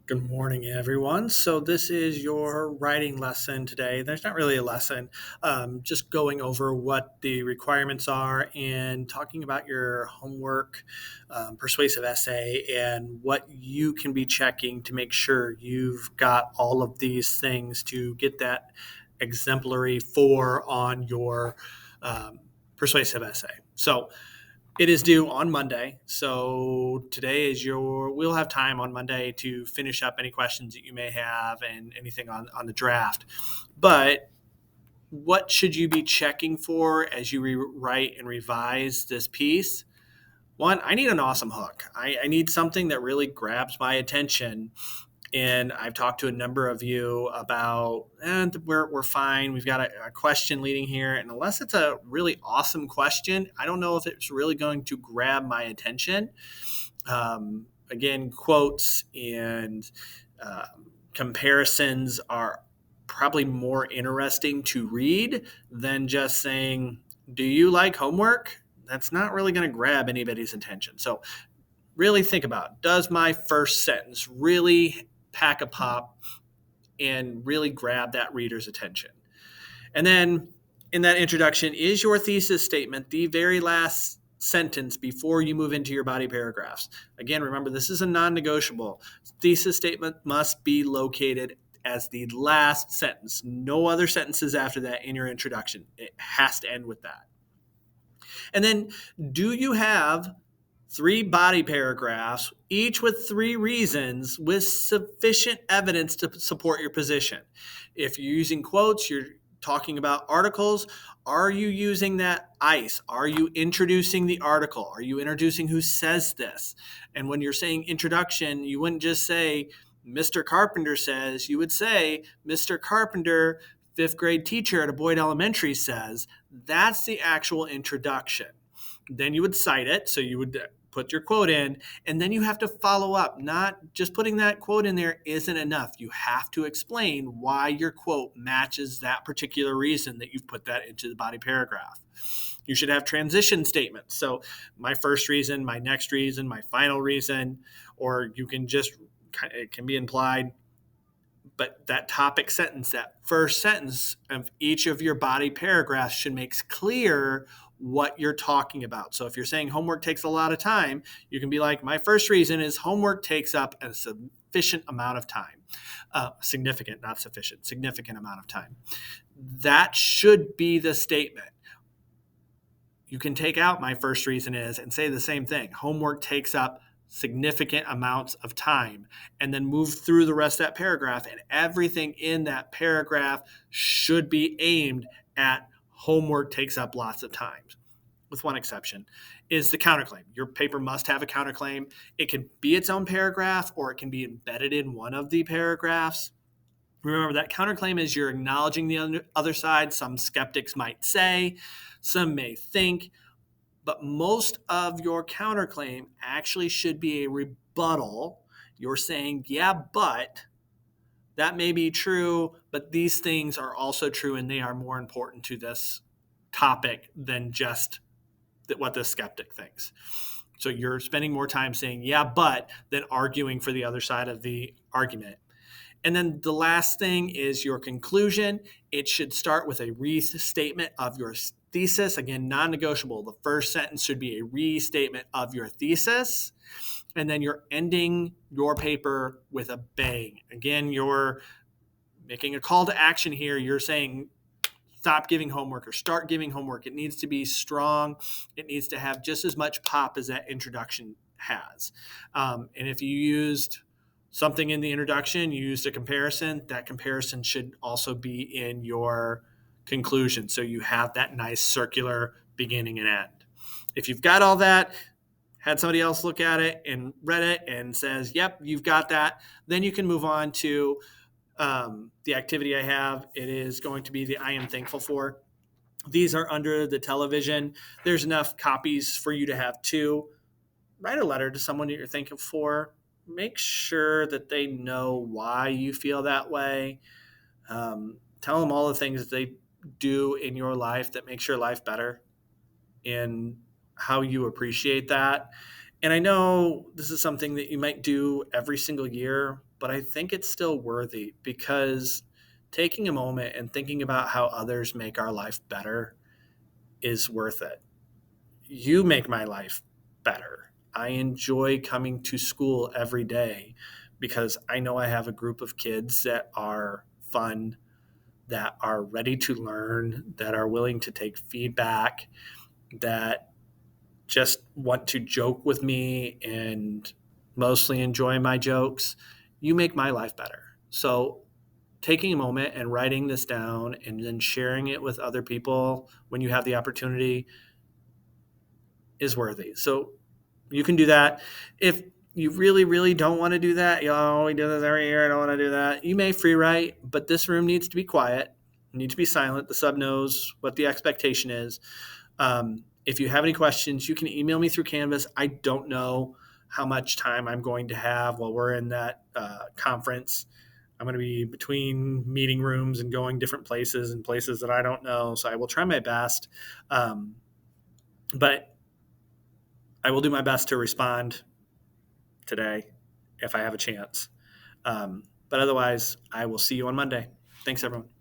Good morning, everyone. So, this is your writing lesson today. There's not really a lesson, just going over what the requirements are and talking about your homework, persuasive essay, and what you can be checking to make sure you've got all of these things to get that exemplary 4 on your um, persuasive essay. So, it is due on Monday. So we'll have time on Monday to finish up any questions that you may have and anything on the draft. But what should you be checking for as you rewrite and revise this piece? One, I need an awesome hook. I need something that really grabs my attention, and I've talked to a number of you about, we're fine. We've got a question leading here. And unless it's a really awesome question, I don't know if it's really going to grab my attention. Again, quotes and comparisons are probably more interesting to read than just saying, "Do you like homework?" That's not really going to grab anybody's attention. So really think about, does my first sentence really pack a pop and really grab that reader's attention? And then in that introduction, is your thesis statement the very last sentence before you move into your body paragraphs? Again, remember, this is a non-negotiable. Thesis statement must be located as the last sentence. No other sentences after that in your introduction. It has to end with that. And then, do you have 3 body paragraphs, each with 3 reasons with sufficient evidence to support your position? If you're using quotes, you're talking about articles. Are you using that ICE? Are you introducing the article? Are you introducing who says this? And when you're saying introduction, you wouldn't just say, Mr. Carpenter says, you would say, Mr. Carpenter, 5th grade teacher at a Boyd Elementary says. That's the actual introduction. Then you would cite it. So you would put your quote in, and then you have to follow up. Not just putting that quote in there isn't enough. You have to explain why your quote matches that particular reason that you've put that into the body paragraph. You should have transition statements. So my first reason, my next reason, my final reason, or you can just, it can be implied, but that topic sentence, that first sentence of each of your body paragraphs should make clear what you're talking about. So if you're saying homework takes a lot of time, you can be like, my first reason is homework takes up a sufficient amount of time. Significant, not sufficient, significant amount of time. That should be the statement. You can take out my first reason is and say the same thing. Homework takes up significant amounts of time, and then move through the rest of that paragraph, and everything in that paragraph should be aimed at homework takes up lots of time, with one exception, is the counterclaim. Your paper must have a counterclaim. It can be its own paragraph, or it can be embedded in one of the paragraphs. Remember, that counterclaim is you're acknowledging the other side. Some skeptics might say, some may think, but most of your counterclaim actually should be a rebuttal. You're saying, yeah, but that may be true, but these things are also true, and they are more important to this topic than just what the skeptic thinks. So you're spending more time saying, yeah, but, than arguing for the other side of the argument. And then the last thing is your conclusion. It should start with a restatement of your thesis. Again, non-negotiable. The first sentence should be a restatement of your thesis. And then you're ending your paper with a bang. Again, you're making a call to action here. You're saying, stop giving homework or start giving homework. It needs to be strong. It needs to have just as much pop as that introduction has. And if you used something in the introduction, you used a comparison, that comparison should also be in your conclusion. So you have that nice circular beginning and end. If you've got all that, had somebody else look at it and read it and says, yep, you've got that, then you can move on to the activity I have. It is going to be the I am thankful for. These are under the television. There's enough copies for you to have 2. Write a letter to someone that you're thankful for. Make sure that they know why you feel that way. Tell them all the things that they do in your life that makes your life better and how you appreciate that. And I know this is something that you might do every single year, but I think it's still worthy because taking a moment and thinking about how others make our life better is worth it. You make my life better. I enjoy coming to school every day because I know I have a group of kids that are fun, that are ready to learn, that are willing to take feedback, that just want to joke with me and mostly enjoy my jokes. You make my life better. So, taking a moment and writing this down and then sharing it with other people when you have the opportunity is worthy. So, you can do that. If you really, really don't want to do that, we do this every year. I don't want to do that. You may free write, but this room needs to be quiet. You need to be silent. The sub knows what the expectation is. If you have any questions, you can email me through Canvas. I don't know how much time I'm going to have while we're in that conference. I'm going to be between meeting rooms and going different places and places that I don't know. So I will try my best. But I will do my best to respond today if I have a chance. But otherwise, I will see you on Monday. Thanks, everyone.